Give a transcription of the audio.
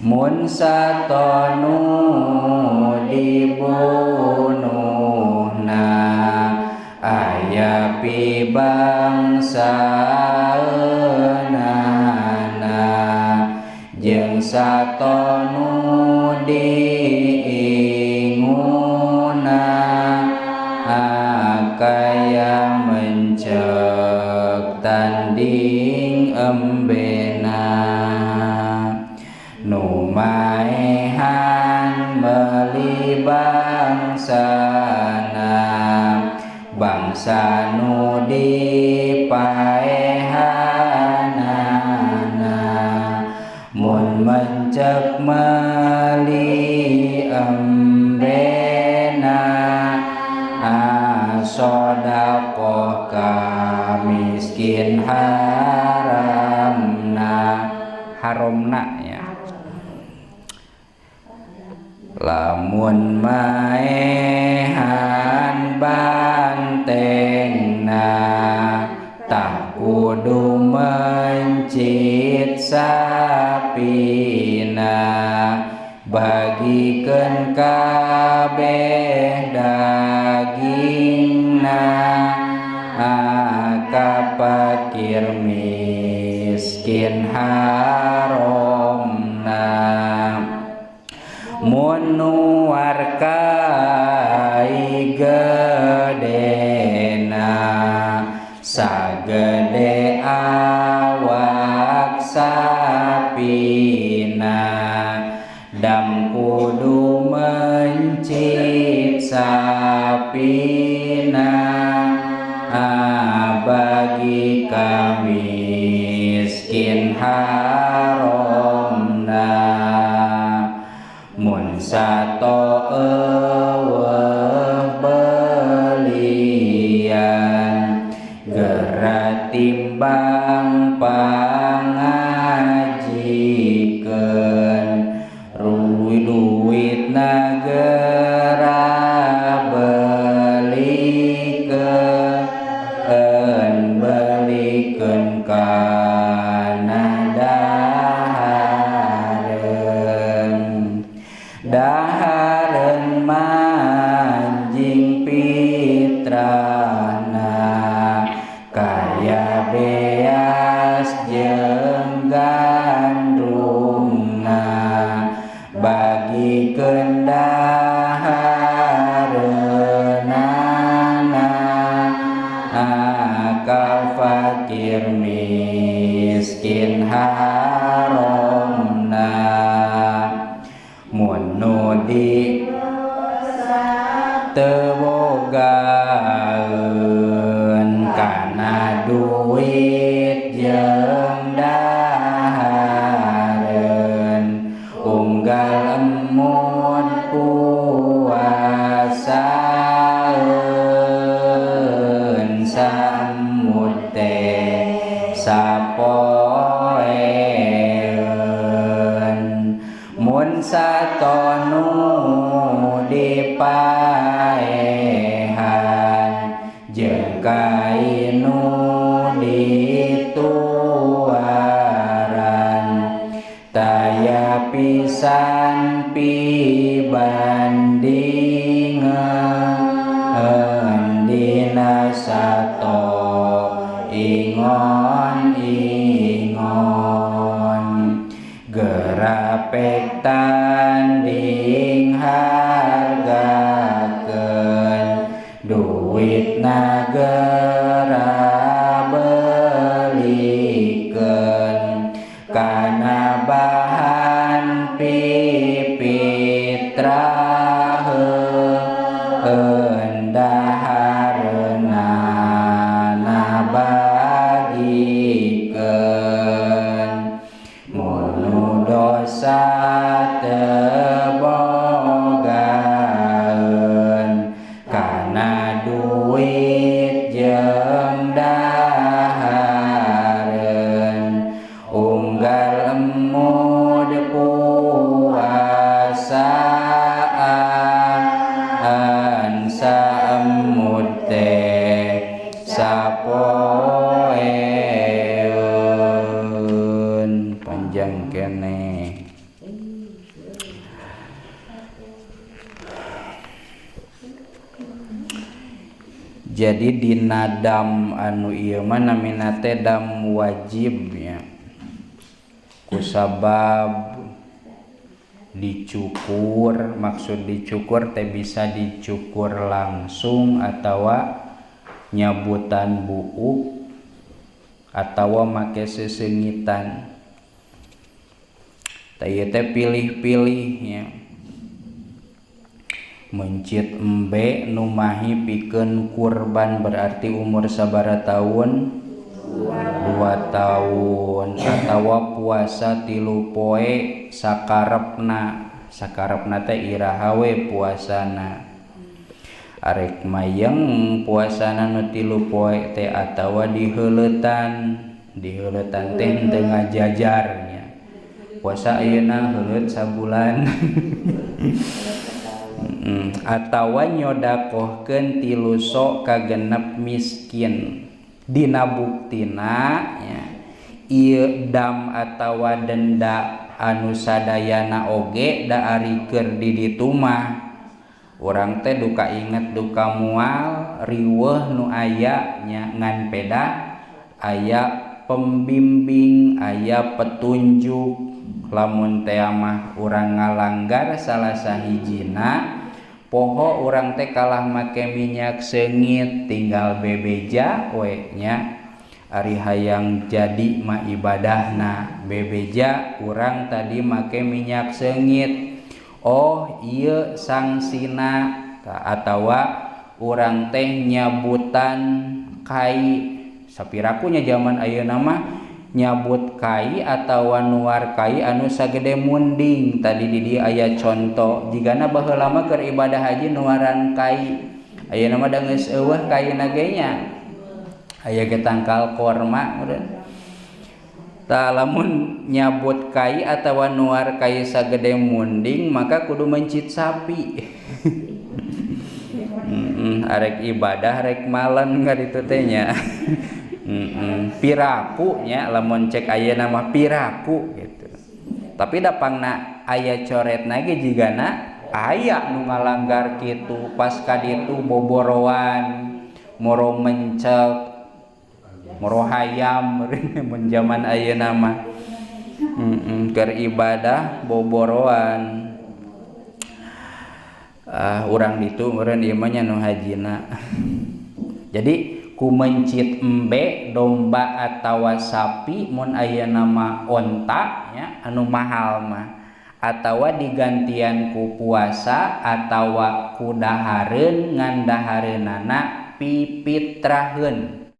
mun satonu dibunuhna aya pibangsaeunana jeung satonu diinguna kaya mencek tanding embena nu maehan meuli bangsana bangsa nu dipaehanana mun mencek meuli embena sodaqoh ka miskin haramna ya lamun maehan bantengna tah kudu mencit sapina bagikeun kabeh dagingna ka fakir miskin haramna mun nuwarkai gedena sagede awak sapina dam kudu mencit sapina bagi kami miskin haramna mun sato eueuh belian geura timbang pangajikeun duitna geura belikeun kana dahareun manjing pitrana kaya beas jeung gandumna bagikeun dahareunana ka fakir miskin haramna mun nu di teu bogaeun kana duit jeung dahareun unggal mun puasaeun samut teh sapoeun mun satonu dipaehan jeung kainu dituaran taya pisan pibandingeun dina sato ingon geura pek tanding hargakeun duitna geura belikeun kana bahan pipitraheun dahareunana bagikeun mun dosa teu bogaeun kana duit jeung dahareun unggal emud puasaan saemut teh sapoeun panjang keneh. Jadi dina dam anu ieu mah namina teh dam wajib ya. Kusabab dicukur, maksud dicukur teh bisa dicukur langsung atawa nyabutan buuk atawa make sesengitan. Teh teh pilih-pilih ya. Mencit embe numahi pikeun kurban berarti umur sabara tahun 2 tahun atawa puasa 3 poe sakarepna teh iraha we puasana arek mayeng puasana nu 3 poe teh atawa diheuletan teh teu ngajajarnya puasa ayeuna heuleut sabulan atawa nyodakohkeun 3 sok ka genep miskin. Dina buktina ya, ieu dam atawa denda anu sadayana oge da ari keur di ditu mah urang teh duka inget duka mual riweuh nu aya nya ngan peda aya pembimbing aya petunjuk lamun teh mah urang ngalanggar salah sahijina poho urang teh kalah make minyak seungit tinggal bebeja we nya ari hayang jadi mah ibadahna bebeja urang tadi make minyak seungit oh ieu sangsina atawa urang teh nyabutan kai sapiraku nya zaman ayeuna mah nyabut kai atawa nuar kai anu sagede munding tadi di dieu aya conto jigana baheula mah keur ibadah haji nuaran kai ayeuna mah da geus eueuh kaina ge nya aya ge tangkal korma meureun tah lamun nyabut kai atawa nuar kai sagede munding maka kudu mencit sapi arek ibadah rek malen ka ditu teh nya piraku nya lamun cek ayeuna mah piraku gitu tapi dapangna aya coretna ge jigana aya nu ngalanggar kitu pas ka ditu boboroan moro mencek moro hayam mun zaman ayeuna mah keur ibadah boboroan urang ditu meureun ieu mah nya nu hajina jadi ku mencit embe domba atawa sapi mun ayeuna mah onta nya anu mahal mah atawa digantian ku puasa atawa ku dahareun ngan dahareunana pipitraheun